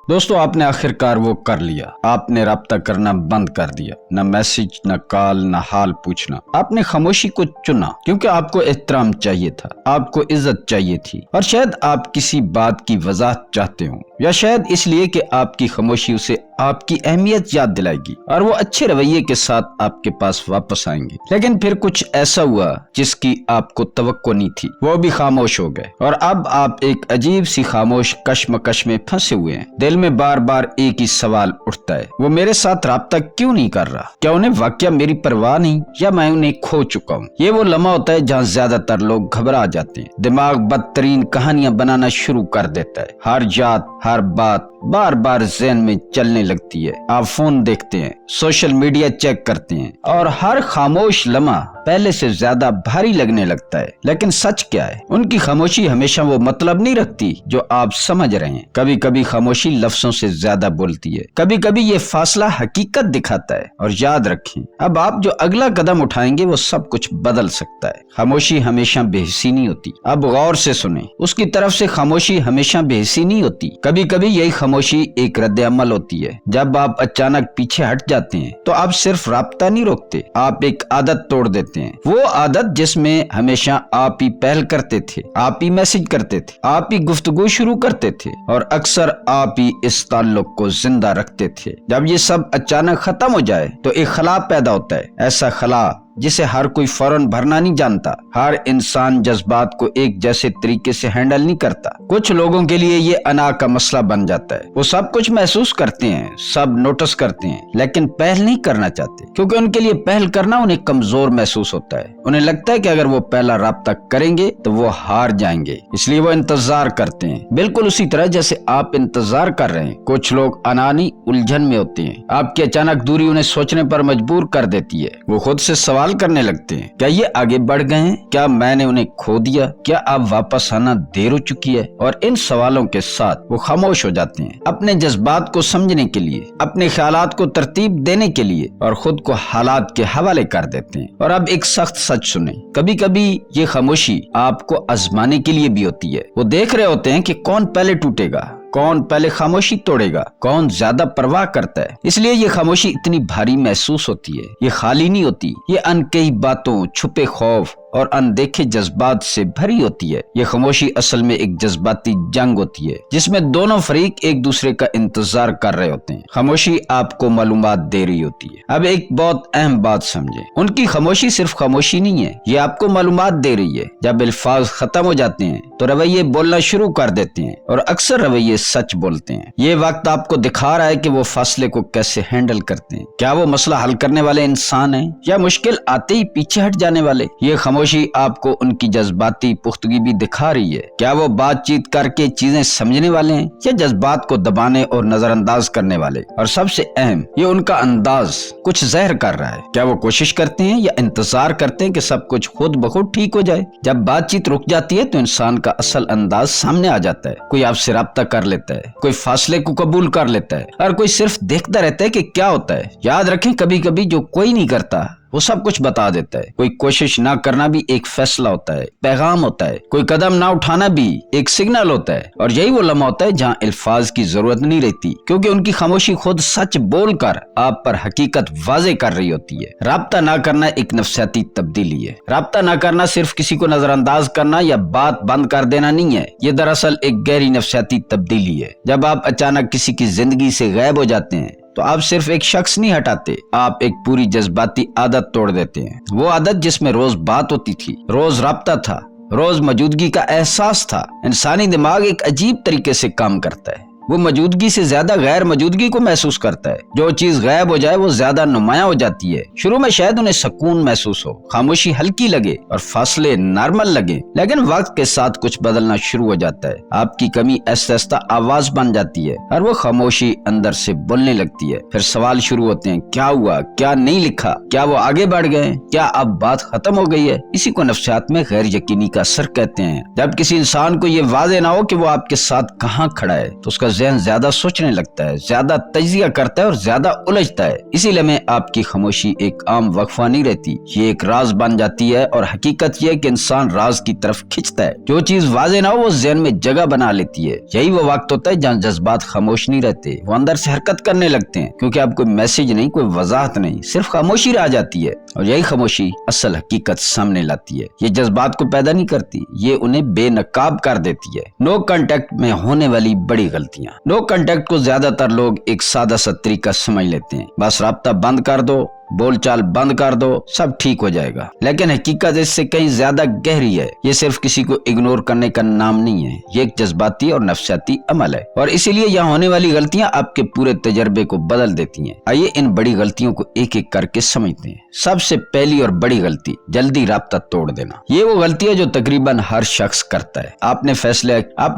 دوستو آپ نے آخر کار وہ کر لیا، آپ نے رابطہ کرنا بند کر دیا، نہ میسج نہ کال نہ حال پوچھنا، آپ نے خاموشی کو چنا کیونکہ آپ کو احترام چاہیے تھا، آپ کو عزت چاہیے تھی، اور شاید آپ کسی بات کی وضاحت چاہتے ہوں، یا شاید اس لیے کہ آپ کی خاموشی اسے آپ کی اہمیت یاد دلائے گی اور وہ اچھے رویے کے ساتھ آپ کے پاس واپس آئیں گے۔ لیکن پھر کچھ ایسا ہوا جس کی آپ کو توقع نہیں تھی، وہ بھی خاموش ہو گئے، اور اب آپ ایک عجیب سی خاموش کشمکش میں پھنسے ہوئے ہیں۔ دل میں بار بار ایک ہی سوال اٹھتا ہے، وہ میرے ساتھ رابطہ کیوں نہیں کر رہا؟ کیا انہیں واقعہ میری پرواہ نہیں، یا میں انہیں کھو چکا ہوں؟ یہ وہ لمحہ ہوتا ہے جہاں زیادہ تر لوگ گھبرا جاتے ہیں، دماغ بدترین کہانیاں بنانا شروع کر دیتا ہے، ہر یاد ہر بات بار بار ذہن میں چلنے لگتی ہے، آپ فون دیکھتے ہیں، سوشل میڈیا چیک کرتے ہیں، اور ہر خاموش لمحہ پہلے سے زیادہ بھاری لگنے لگتا ہے۔ لیکن سچ کیا ہے؟ ان کی خاموشی ہمیشہ وہ مطلب نہیں رکھتی جو آپ سمجھ رہے ہیں۔ کبھی کبھی خاموشی لفظوں سے زیادہ بولتی ہے، کبھی کبھی یہ فاصلہ حقیقت دکھاتا ہے۔ اور یاد رکھیں، اب آپ جو اگلا قدم اٹھائیں گے وہ سب کچھ بدل سکتا ہے۔ خاموشی ہمیشہ بے حسی نہیں ہوتی، اب غور سے سنیں، اس کی طرف سے خاموشی ہمیشہ بے حسی نہیں ہوتی، کبھی کبھی یہی خاموشی ایک رد عمل ہوتی ہے۔ جب آپ اچانک پیچھے ہٹ جاتے ہیں تو آپ صرف رابطہ نہیں روکتے، آپ ایک عادت توڑ دیتے ہیں، وہ عادت جس میں ہمیشہ آپ ہی پہل کرتے تھے، آپ ہی میسج کرتے تھے، آپ ہی گفتگو شروع کرتے تھے، اور اکثر آپ ہی اس تعلق کو زندہ رکھتے تھے۔ جب یہ سب اچانک ختم ہو جائے تو ایک خلا پیدا ہوتا ہے، ایسا خلا جسے ہر کوئی فوراً بھرنا نہیں جانتا۔ ہر انسان جذبات کو ایک جیسے طریقے سے ہینڈل نہیں کرتا۔ کچھ لوگوں کے لیے یہ انا کا مسئلہ بن جاتا ہے، وہ سب کچھ محسوس کرتے ہیں، سب نوٹس کرتے ہیں، لیکن پہل نہیں کرنا چاہتے، کیونکہ ان کے لیے پہل کرنا انہیں کمزور محسوس ہوتا ہے۔ انہیں لگتا ہے کہ اگر وہ پہلا رابطہ کریں گے تو وہ ہار جائیں گے، اس لیے وہ انتظار کرتے ہیں، بالکل اسی طرح جیسے آپ انتظار کر رہے ہیں۔ کچھ لوگ انانی الجھن میں ہوتے ہیں، آپ کی اچانک دوری انہیں سوچنے پر مجبور کر دیتی ہے، وہ خود سے سوال کرنے لگتے ہیں، کیا یہ آگے بڑھ گئے ہیں؟ کیا میں نے انہیں کھو دیا؟ کیا اب واپس آنا دیر ہو چکی ہے؟ اور ان سوالوں کے ساتھ وہ خاموش ہو جاتے ہیں، اپنے جذبات کو سمجھنے کے لیے، اپنے خیالات کو ترتیب دینے کے لیے، اور خود کو حالات کے حوالے کر دیتے ہیں۔ اور اب ایک سخت سچ سنیں، کبھی کبھی یہ خاموشی آپ کو آزمانے کے لیے بھی ہوتی ہے۔ وہ دیکھ رہے ہوتے ہیں کہ کون پہلے ٹوٹے گا، کون پہلے خاموشی توڑے گا، کون زیادہ پرواہ کرتا ہے۔ اس لیے یہ خاموشی اتنی بھاری محسوس ہوتی ہے، یہ خالی نہیں ہوتی، یہ انکہی باتوں، چھپے خوف اور اندیکھے جذبات سے بھری ہوتی ہے۔ یہ خاموشی اصل میں ایک جذباتی جنگ ہوتی ہے جس میں دونوں فریق ایک دوسرے کا انتظار کر رہے ہوتے ہیں۔ خاموشی آپ کو معلومات دے رہی ہوتی ہے۔ اب ایک بہت اہم بات سمجھیں، ان کی خاموشی صرف خاموشی نہیں ہے، یہ آپ کو معلومات دے رہی ہے۔ جب الفاظ ختم ہو جاتے ہیں تو رویے بولنا شروع کر دیتے ہیں، اور اکثر رویے سچ بولتے ہیں۔ یہ وقت آپ کو دکھا رہا ہے کہ وہ فاصلے کو کیسے ہینڈل کرتے ہیں، کیا وہ مسئلہ حل کرنے والے انسان ہیں یا مشکل آتے ہی پیچھے ہٹ جانے والے۔ یہ خاموشی آپ کو ان کی جذباتی پختگی بھی دکھا رہی ہے، کیا وہ بات چیت کر کے چیزیں سمجھنے والے ہیں یا جذبات کو دبانے اور نظر انداز کرنے والے۔ اور سب سے اہم، یہ ان کا انداز کچھ زہر کر رہا ہے، کیا وہ کوشش کرتے ہیں یا انتظار کرتے ہیں کہ سب کچھ خود بخود ٹھیک ہو جائے۔ جب بات چیت رک جاتی ہے تو انسان کا اصل انداز سامنے آ جاتا ہے، کوئی آپ سے رابطہ کر لیتا ہے، کوئی فاصلے کو قبول کر لیتا ہے، اور کوئی صرف دیکھتا رہتا ہے کہ کیا ہوتا ہے۔ یاد رکھیں، کبھی کبھی جو کوئی نہیں کرتا وہ سب کچھ بتا دیتا ہے۔ کوئی کوشش نہ کرنا بھی ایک فیصلہ ہوتا ہے، پیغام ہوتا ہے، کوئی قدم نہ اٹھانا بھی ایک سگنل ہوتا ہے۔ اور یہی وہ لمحہ ہوتا ہے جہاں الفاظ کی ضرورت نہیں رہتی، کیونکہ ان کی خاموشی خود سچ بول کر آپ پر حقیقت واضح کر رہی ہوتی ہے۔ رابطہ نہ کرنا ایک نفسیاتی تبدیلی ہے۔ رابطہ نہ کرنا صرف کسی کو نظر انداز کرنا یا بات بند کر دینا نہیں ہے، یہ دراصل ایک گہری نفسیاتی تبدیلی ہے۔ جب آپ اچانک کسی کی زندگی سے غائب ہو جاتے ہیں تو آپ صرف ایک شخص نہیں ہٹاتے، آپ ایک پوری جذباتی عادت توڑ دیتے ہیں۔ وہ عادت جس میں روز بات ہوتی تھی، روز رابطہ تھا، روز موجودگی کا احساس تھا۔ انسانی دماغ ایک عجیب طریقے سے کام کرتا ہے، وہ موجودگی سے زیادہ غیر موجودگی کو محسوس کرتا ہے۔ جو چیز غائب ہو جائے وہ زیادہ نمایاں ہو جاتی ہے۔ شروع میں شاید انہیں سکون محسوس ہو، خاموشی ہلکی لگے اور فاصلے نارمل لگے، لیکن وقت کے ساتھ کچھ بدلنا شروع ہو جاتا ہے۔ آپ کی کمی آہستہ آہستہ آواز بن جاتی ہے اور وہ خاموشی اندر سے بولنے لگتی ہے۔ پھر سوال شروع ہوتے ہیں، کیا ہوا؟ کیا نہیں لکھا؟ کیا وہ آگے بڑھ گئے؟ کیا اب بات ختم ہو گئی ہے؟ اسی کو نفسیات میں غیر یقینی کا اثر کہتے ہیں۔ جب کسی انسان کو یہ واضح نہ ہو کہ وہ آپ کے ساتھ کہاں کھڑا ہے تو اس کا ذہن زیادہ سوچنے لگتا ہے، زیادہ تجزیہ کرتا ہے اور زیادہ الجھتا ہے۔ اسی لمحے آپ کی خاموشی ایک عام وقفہ نہیں رہتی، یہ ایک راز بن جاتی ہے، اور حقیقت یہ ہے کہ انسان راز کی طرف کھنچتا ہے۔ جو چیز واضح نہ ہو وہ ذہن میں جگہ بنا لیتی ہے۔ یہی وہ وقت ہوتا ہے جہاں جذبات خاموش نہیں رہتے، وہ اندر سے حرکت کرنے لگتے ہیں، کیونکہ اب کوئی میسج نہیں، کوئی وضاحت نہیں، صرف خاموشی رہ جاتی ہے۔ اور یہی خاموشی اصل حقیقت سامنے لاتی ہے۔ یہ جذبات کو پیدا نہیں کرتی، یہ انہیں بے نقاب کر دیتی ہے۔ نو کانٹیکٹ میں ہونے والی بڑی غلطیاں۔ نو کانٹیکٹ کو زیادہ تر لوگ ایک سادہ سا طریقہ سمجھ لیتے ہیں، بس رابطہ بند کر دو، بول چال بند کر دو، سب ٹھیک ہو جائے گا۔ لیکن حقیقت اس سے کہیں زیادہ گہری ہے۔ یہ صرف کسی کو اگنور کرنے کا نام نہیں ہے، یہ ایک جذباتی اور نفسیاتی عمل ہے، اور اسی لیے یہاں ہونے والی غلطیاں آپ کے پورے تجربے کو بدل دیتی ہیں۔ آئیے ان بڑی غلطیوں کو ایک ایک کر کے سمجھتے ہیں۔ سب سے پہلی اور بڑی غلطی، جلدی رابطہ توڑ دینا۔ یہ وہ غلطی ہے جو تقریباً ہر شخص کرتا ہے۔ آپ نے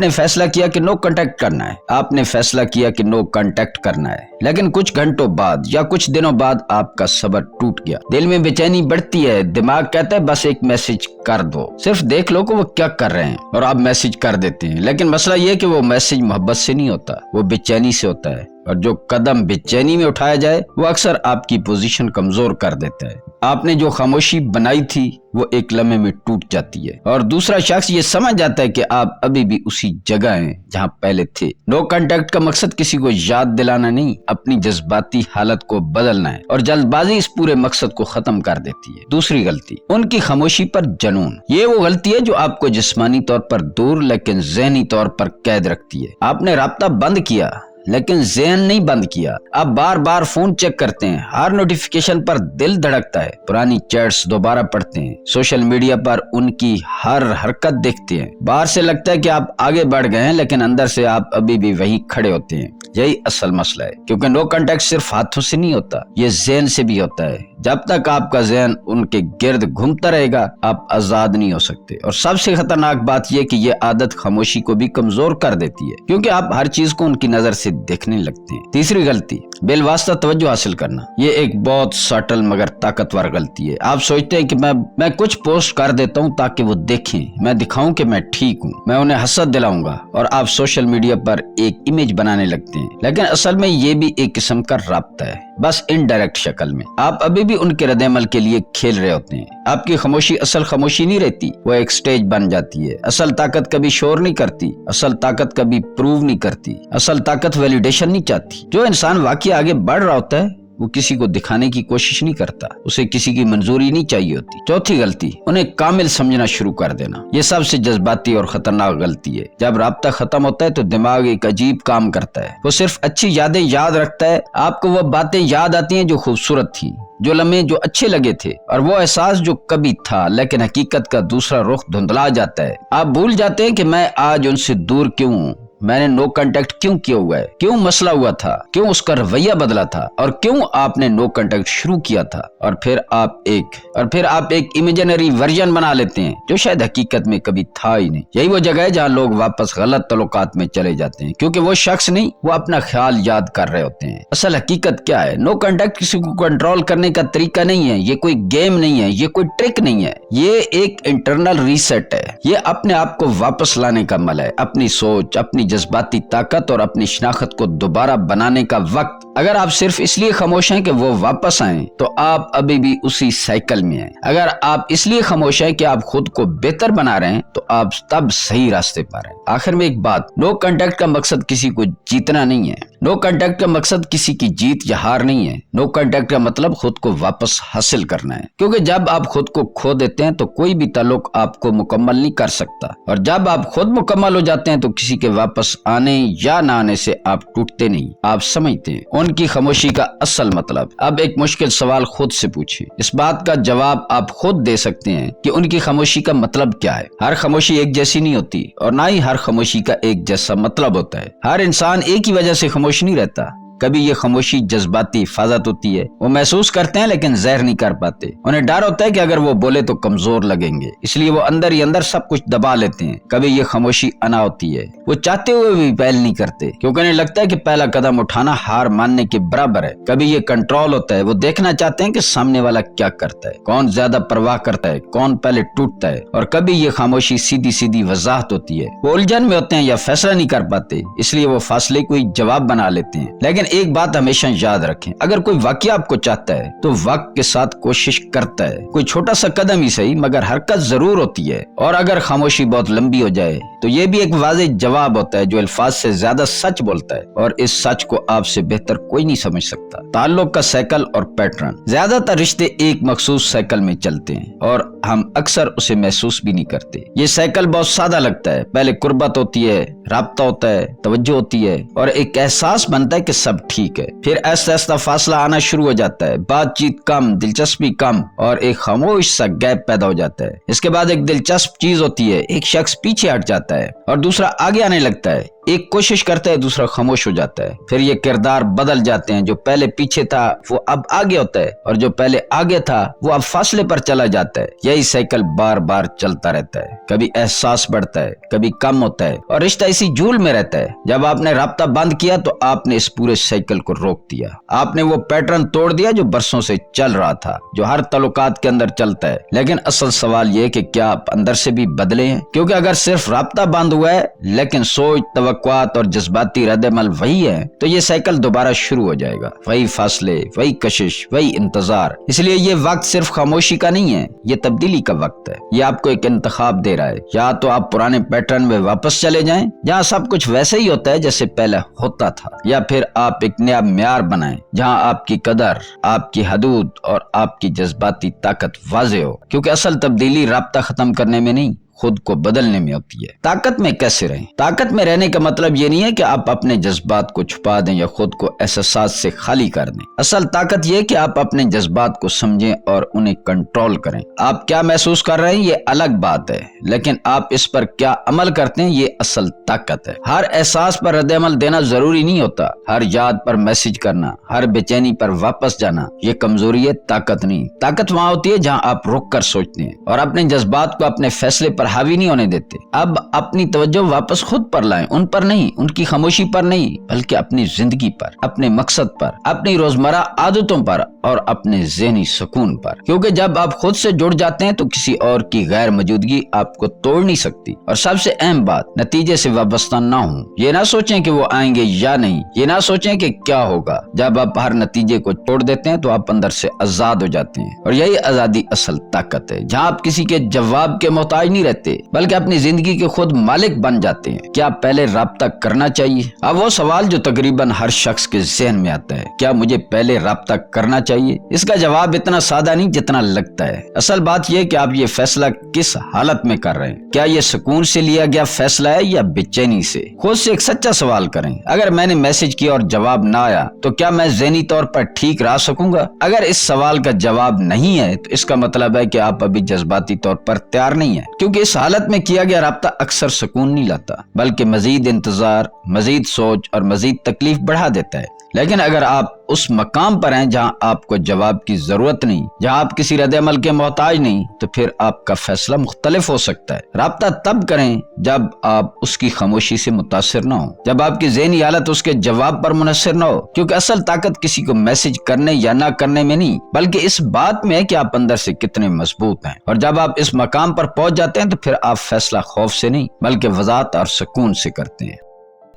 فیصلہ کیا کہ نو کانٹیکٹ کرنا ہے، آپ نے فیصلہ کیا کہ نو کانٹیکٹ کرنا ہے، لیکن کچھ گھنٹوں بعد یا کچھ دنوں بعد آپ کا صبر ٹوٹ گیا، دل میں بے چینی بڑھتی ہے، دماغ کہتا ہے بس ایک میسج کر دو، صرف دیکھ لو کہ وہ کیا کر رہے ہیں، اور آپ میسج کر دیتے ہیں۔ لیکن مسئلہ یہ ہے کہ وہ میسج محبت سے نہیں ہوتا، وہ بے چینی سے ہوتا ہے، اور جو قدم بے چینی میں اٹھایا جائے وہ اکثر آپ کی پوزیشن کمزور کر دیتا ہے۔ آپ نے جو خاموشی بنائی تھی وہ ایک لمحے میں ٹوٹ جاتی ہے، اور دوسرا شخص یہ سمجھ جاتا ہے کہ آپ ابھی بھی اسی جگہ ہیں جہاں پہلے تھے۔ نو کانٹیکٹ کا مقصد کسی کو یاد دلانا نہیں، اپنی جذباتی حالت کو بدلنا ہے، اور جلد بازی اس پورے مقصد کو ختم کر دیتی ہے۔ دوسری غلطی، ان کی خاموشی پر جنون۔ یہ وہ غلطی ہے جو آپ کو جسمانی طور پر دور لیکن ذہنی طور پر قید رکھتی ہے۔ آپ نے رابطہ بند کیا لیکن ذہن نہیں بند کیا۔ آپ بار بار فون چیک کرتے ہیں، ہر نوٹیفیکیشن پر دل دھڑکتا ہے، پرانی چیٹس دوبارہ پڑھتے ہیں، سوشل میڈیا پر ان کی ہر حرکت دیکھتے ہیں۔ باہر سے لگتا ہے کہ آپ آگے بڑھ گئے ہیں، لیکن اندر سے آپ ابھی بھی وہیں کھڑے ہوتے ہیں۔ یہی اصل مسئلہ ہے، کیونکہ نو کانٹیکٹ صرف ہاتھوں سے نہیں ہوتا، یہ ذہن سے بھی ہوتا ہے۔ جب تک آپ کا ذہن ان کے گرد گھومتا رہے گا آپ آزاد نہیں ہو سکتے، اور سب سے خطرناک بات یہ کہ یہ عادت خاموشی کو بھی کمزور کر دیتی ہے، کیونکہ آپ ہر چیز کو ان کی نظر سے دیکھنے لگتے ہیں۔ تیسری غلطی، بالواسطہ توجہ حاصل کرنا۔ یہ ایک بہت سٹل مگر طاقتور غلطی ہے۔ آپ سوچتے ہیں کہ میں کچھ پوسٹ کر دیتا ہوں تاکہ وہ دیکھیں، میں دکھاؤں کہ میں ٹھیک ہوں، میں انہیں حسرت دلاؤں گا، اور آپ سوشل میڈیا پر ایک امیج بنانے لگتے ہیں۔ لیکن اصل میں یہ بھی ایک قسم کا رابطہ ہے، بس انڈائریکٹ شکل میں۔ آپ ابھی بھی ان کے رد عمل کے لیے کھیل رہے ہوتے ہیں۔ آپ کی خاموشی اصل خاموشی نہیں رہتی، وہ ایک سٹیج بن جاتی ہے۔ اصل طاقت کبھی شور نہیں کرتی، اصل طاقت کبھی پروو نہیں کرتی، اصل طاقت ویلیڈیشن نہیں چاہتی۔ جو انسان واقعی آگے بڑھ رہا ہوتا ہے وہ کسی کو دکھانے کی کوشش نہیں کرتا، اسے کسی کی منظوری نہیں چاہیے ہوتی۔ چوتھی غلطی، انہیں کامل سمجھنا شروع کر دینا۔ یہ سب سے جذباتی اور خطرناک غلطی ہے۔ جب رابطہ ختم ہوتا ہے تو دماغ ایک عجیب کام کرتا ہے، وہ صرف اچھی یادیں یاد رکھتا ہے۔ آپ کو وہ باتیں یاد آتی ہیں جو خوبصورت تھیں، جو لمحے جو اچھے لگے تھے، اور وہ احساس جو کبھی تھا، لیکن حقیقت کا دوسرا رخ دھندلا جاتا ہے۔ آپ بھول جاتے ہیں کہ میں آج ان سے دور کیوں ہوں، میں نے نو کانٹیکٹ کیوں کیا ہوا ہے، کیوں مسئلہ ہوا تھا، کیوں اس کا رویہ بدلا تھا، اور کیوں آپ نے نو کانٹیکٹ شروع کیا تھا۔ اور پھر آپ ایک امیجنری ورژن بنا لیتے ہیں جو شاید حقیقت میں کبھی تھا ہی نہیں۔ یہی وہ جگہ ہے جہاں لوگ واپس غلط تعلقات میں چلے جاتے ہیں، کیونکہ وہ شخص نہیں، وہ اپنا خیال یاد کر رہے ہوتے ہیں۔ اصل حقیقت کیا ہے؟ نو کانٹیکٹ کسی کو کنٹرول کرنے کا طریقہ نہیں ہے، یہ کوئی گیم نہیں ہے، یہ کوئی ٹرک نہیں ہے، یہ ایک انٹرنل ریسیٹ ہے۔ یہ اپنے آپ کو واپس لانے کا عمل ہے، اپنی سوچ، اپنی جذباتی طاقت اور اپنی شناخت کو دوبارہ بنانے کا وقت۔ اگر آپ صرف اس لیے خاموش ہیں کہ وہ واپس آئیں تو آپ ابھی بھی اسی سائیکل میں ہیں۔ اگر آپ اس لیے خاموش ہیں کہ آپ خود کو بہتر بنا رہے ہیں تو آپ تب صحیح راستے پر ہیں۔ آخر میں ایک بات، نو کانٹیکٹ کا مقصد کسی کو جیتنا نہیں ہے، نو کانٹیکٹ کا مقصد کسی کی جیت یا ہار نہیں ہے۔ نو کانٹیکٹ کا مطلب خود کو واپس حاصل کرنا ہے، کیونکہ جب آپ خود کو کھو دیتے ہیں تو کوئی بھی تعلق آپ کو مکمل نہیں کر سکتا، اور جب آپ خود مکمل ہو جاتے ہیں تو کسی کے واپس آنے یا نہ آنے سے آپ ٹوٹتے نہیں، آپ سمجھتے ہیں۔ ان کی خاموشی کا اصل مطلب۔ اب ایک مشکل سوال خود سے پوچھیں، اس بات کا جواب آپ خود دے سکتے ہیں کہ ان کی خاموشی کا مطلب کیا ہے۔ ہر خاموشی ایک جیسی نہیں ہوتی، اور نہ ہی ہر خاموشی کا ایک جیسا مطلب ہوتا ہے۔ ہر انسان ایک ہی وجہ سے خاموش نہیں رہتا، کبھی یہ خاموشی جذباتی حفاظت ہوتی ہے، وہ محسوس کرتے ہیں لیکن ظاہر نہیں کر پاتے، انہیں ڈر ہوتا ہے کہ اگر وہ بولے تو کمزور لگیں گے، اس لیے وہ اندر ہی اندر سب کچھ دبا لیتے ہیں۔ کبھی یہ خاموشی انا ہوتی ہے، وہ چاہتے ہوئے بھی پہل نہیں کرتے کیونکہ انہیں لگتا ہے کہ پہلا قدم اٹھانا ہار ماننے کے برابر ہے۔ کبھی یہ کنٹرول ہوتا ہے، وہ دیکھنا چاہتے ہیں کہ سامنے والا کیا کرتا ہے، کون زیادہ پرواہ کرتا ہے، کون پہلے ٹوٹتا ہے۔ اور کبھی یہ خاموشی سیدھی سیدھی وضاحت ہوتی ہے، وہ الجھن میں ہوتے ہیں یا فیصلہ نہیں کر پاتے، اس لیے وہ فاصلے کو جواب بنا لیتے ہیں۔ لیکن ایک بات ہمیشہ یاد رکھیں، اگر کوئی واقعہ آپ کو چاہتا ہے تو وقت کے ساتھ کوشش کرتا ہے، کوئی چھوٹا سا قدم ہی صحیح مگر حرکت ضرور ہوتی ہے۔ اور اگر خاموشی بہت لمبی ہو جائے تو یہ بھی ایک واضح جواب ہوتا ہے جو الفاظ سے زیادہ سچ بولتا ہے، اور اس سچ کو آپ سے بہتر کوئی نہیں سمجھ سکتا۔ تعلق کا سائیکل اور پیٹرن، زیادہ تر رشتے ایک مخصوص سائیکل میں چلتے ہیں اور ہم اکثر اسے محسوس بھی نہیں کرتے۔ یہ سائیکل بہت سادہ لگتا ہے، پہلے قربت ہوتی ہے، رابطہ ہوتا ہے، توجہ ہوتی ہے اور ایک احساس بنتا ہے کہ سب ٹھیک ہے، پھر آہستہ آہستہ فاصلہ آنا شروع ہو جاتا ہے، بات چیت کم، دلچسپی کم اور ایک خاموش سا گیپ پیدا ہو جاتا ہے۔ اس کے بعد ایک دلچسپ چیز ہوتی ہے، ایک شخص پیچھے ہٹ جاتا ہے اور دوسرا آگے آنے لگتا ہے، ایک کوشش کرتا ہے دوسرا خاموش ہو جاتا ہے، پھر یہ کردار بدل جاتے ہیں، جو پہلے پیچھے تھا وہ اب آگے ہوتا ہے اور جو پہلے آگے تھا وہ اب فاصلے پر چلا جاتا ہے۔ یہی سائیکل بار بار چلتا رہتا ہے، کبھی احساس بڑھتا ہے، کبھی کم ہوتا ہے اور رشتہ اسی جھول میں رہتا ہے۔ جب آپ نے رابطہ بند کیا تو آپ نے اس پورے سائیکل کو روک دیا، آپ نے وہ پیٹرن توڑ دیا جو برسوں سے چل رہا تھا، جو ہر تعلقات کے اندر چلتا ہے۔ لیکن اصل سوال یہ کہ کیا آپ اندر سے بھی بدلے ہیں؟ کیونکہ اگر صرف رابطہ بند ہوا ہے لیکن سوچ، توقعات اور جذباتی رد عمل وہی ہے تو یہ سائیکل دوبارہ شروع ہو جائے گا، وہی فاصلے، وہی کشش، وہی انتظار۔ اس لیے یہ وقت صرف خاموشی کا نہیں ہے، یہ تبدیلی کا وقت ہے۔ یہ آپ کو ایک انتخاب دے رہا ہے، یا تو آپ پرانے پیٹرن میں واپس چلے جائیں جہاں سب کچھ ویسے ہی ہوتا ہے جیسے پہلے ہوتا تھا، یا پھر آپ ایک نیا معیار بنائیں جہاں آپ کی قدر، آپ کی حدود اور آپ کی جذباتی طاقت واضح ہو، کیونکہ اصل تبدیلی رابطہ ختم کرنے میں نہیں، خود کو بدلنے میں ہوتی ہے۔ طاقت میں کیسے رہیں؟ طاقت میں رہنے کا مطلب یہ نہیں ہے کہ آپ اپنے جذبات کو چھپا دیں یا خود کو احساسات سے خالی کر دیں۔ اصل طاقت یہ کہ آپ اپنے جذبات کو سمجھیں اور انہیں کنٹرول کریں۔ آپ کیا محسوس کر رہے ہیں یہ الگ بات ہے، لیکن آپ اس پر کیا عمل کرتے ہیں یہ اصل طاقت ہے۔ ہر احساس پر رد عمل دینا ضروری نہیں ہوتا، ہر یاد پر میسج کرنا، ہر بے چینی پر واپس جانا یہ کمزوری ہے، طاقت نہیں۔ طاقت وہاں ہوتی ہے جہاں آپ رک کر سوچتے ہیں اور اپنے جذبات کو اپنے فیصلے پر حاوی نہیں ہونے دیتے۔ اب اپنی توجہ واپس خود پر لائیں، ان پر نہیں، ان کی خاموشی پر نہیں، بلکہ اپنی زندگی پر، اپنے مقصد پر، اپنی روزمرہ عادتوں پر اور اپنے ذہنی سکون پر، کیونکہ جب آپ خود سے جڑ جاتے ہیں تو کسی اور کی غیر موجودگی آپ کو توڑ نہیں سکتی۔ اور سب سے اہم بات، نتیجے سے وابستہ نہ ہوں۔ یہ نہ سوچیں کہ وہ آئیں گے یا نہیں، یہ نہ سوچیں کہ کیا ہوگا۔ جب آپ ہر نتیجے کو چھوڑ دیتے ہیں تو آپ اندر سے آزاد ہو جاتے ہیں، اور یہی آزادی اصل طاقت ہے، جہاں آپ کسی کے جواب کے محتاج نہیں رہتے بلکہ اپنی زندگی کے خود مالک بن جاتے ہیں۔ کیا پہلے رابطہ کرنا چاہیے؟ اب وہ سوال جو تقریباً ہر شخص کے ذہن میں آتا ہے، کیا مجھے پہلے رابطہ کرنا چاہیے؟ اس کا جواب اتنا سادہ نہیں جتنا لگتا ہے۔ اصل بات یہ کہ آپ یہ فیصلہ کس حالت میں کر رہے ہیں، کیا یہ سکون سے لیا گیا فیصلہ ہے یا بے چینی سے؟ خود سے ایک سچا سوال کریں، اگر میں نے میسج کیا اور جواب نہ آیا تو کیا میں ذہنی طور پر ٹھیک رہ سکوں گا؟ اگر اس سوال کا جواب نہیں ہے تو اس کا مطلب ہے کہ آپ ابھی جذباتی طور پر تیار نہیں ہیں، کیونکہ اس حالت میں کیا گیا رابطہ اکثر سکون نہیں لاتا بلکہ مزید انتظار، مزید سوچ اور مزید تکلیف بڑھا دیتا ہے۔ لیکن اگر آپ اس مقام پر ہیں جہاں آپ کو جواب کی ضرورت نہیں، جہاں آپ کسی رد عمل کے محتاج نہیں، تو پھر آپ کا فیصلہ مختلف ہو سکتا ہے۔ رابطہ تب کریں جب آپ اس کی خاموشی سے متاثر نہ ہوں، جب آپ کی ذہنی حالت اس کے جواب پر منحصر نہ ہو، کیونکہ اصل طاقت کسی کو میسج کرنے یا نہ کرنے میں نہیں بلکہ اس بات میں ہے کہ آپ اندر سے کتنے مضبوط ہیں۔ اور جب آپ اس مقام پر پہنچ جاتے ہیں تو پھر آپ فیصلہ خوف سے نہیں بلکہ وضاحت اور سکون سے کرتے ہیں۔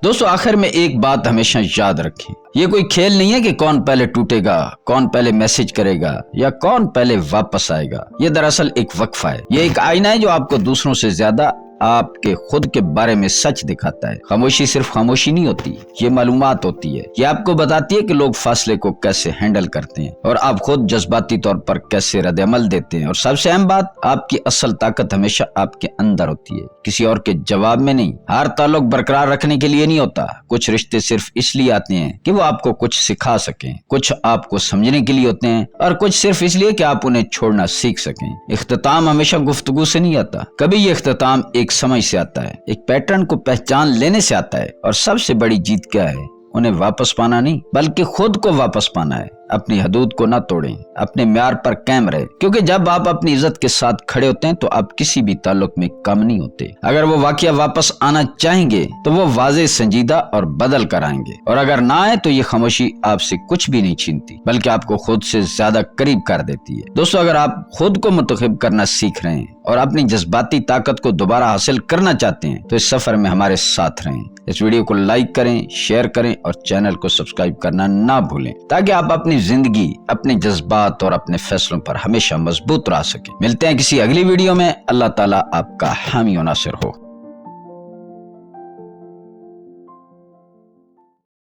دوستو، آخر میں ایک بات ہمیشہ یاد رکھیں، یہ کوئی کھیل نہیں ہے کہ کون پہلے ٹوٹے گا، کون پہلے میسج کرے گا یا کون پہلے واپس آئے گا۔ یہ دراصل ایک وقفہ ہے، یہ ایک آئینہ ہے جو آپ کو دوسروں سے زیادہ آپ کے خود کے بارے میں سچ دکھاتا ہے۔ خاموشی صرف خاموشی نہیں ہوتی، یہ معلومات ہوتی ہے، یہ آپ کو بتاتی ہے کہ لوگ فاصلے کو کیسے ہینڈل کرتے ہیں اور آپ خود جذباتی طور پر کیسے رد عمل دیتے ہیں۔ اور سب سے اہم بات، آپ کی اصل طاقت ہمیشہ آپ کے اندر ہوتی ہے، کسی اور کے جواب میں نہیں۔ ہر تعلق برقرار رکھنے کے لیے نہیں ہوتا، کچھ رشتے صرف اس لیے آتے ہیں کہ وہ آپ کو کچھ سکھا سکیں، کچھ آپ کو سمجھنے کے لیے ہوتے ہیں اور کچھ صرف اس لیے کہ آپ انہیں چھوڑنا سیکھ سکیں۔ اختتام ہمیشہ گفتگو سے نہیں آتا، کبھی یہ اختتام ایک سمجھ سے آتا ہے، ایک پیٹرن کو پہچان لینے سے آتا ہے۔ اور سب سے بڑی جیت کیا ہے؟ انہیں واپس پانا نہیں بلکہ خود کو واپس پانا ہے۔ اپنی حدود کو نہ توڑیں، اپنے معیار پر قائم رہیں، کیونکہ جب آپ اپنی عزت کے ساتھ کھڑے ہوتے ہیں تو آپ کسی بھی تعلق میں کم نہیں ہوتے۔ اگر وہ واقعہ واپس آنا چاہیں گے تو وہ واضح، سنجیدہ اور بدل کر آئیں گے، اور اگر نہ آئے تو یہ خاموشی آپ سے کچھ بھی نہیں چھینتی بلکہ آپ کو خود سے زیادہ قریب کر دیتی ہے۔ دوستو، اگر آپ خود کو منتخب کرنا سیکھ رہے ہیں اور اپنی جذباتی طاقت کو دوبارہ حاصل کرنا چاہتے ہیں تو اس سفر میں ہمارے ساتھ رہیں۔ اس ویڈیو کو لائک کریں، شیئر کریں اور چینل کو سبسکرائب کرنا نہ بھولیں تاکہ آپ اپنی زندگی، اپنے جذبات اور اپنے فیصلوں پر ہمیشہ مضبوط رہ سکیں۔ ملتے ہیں کسی اگلی ویڈیو میں۔ اللہ تعالیٰ آپ کا حامی و ناصر ہو۔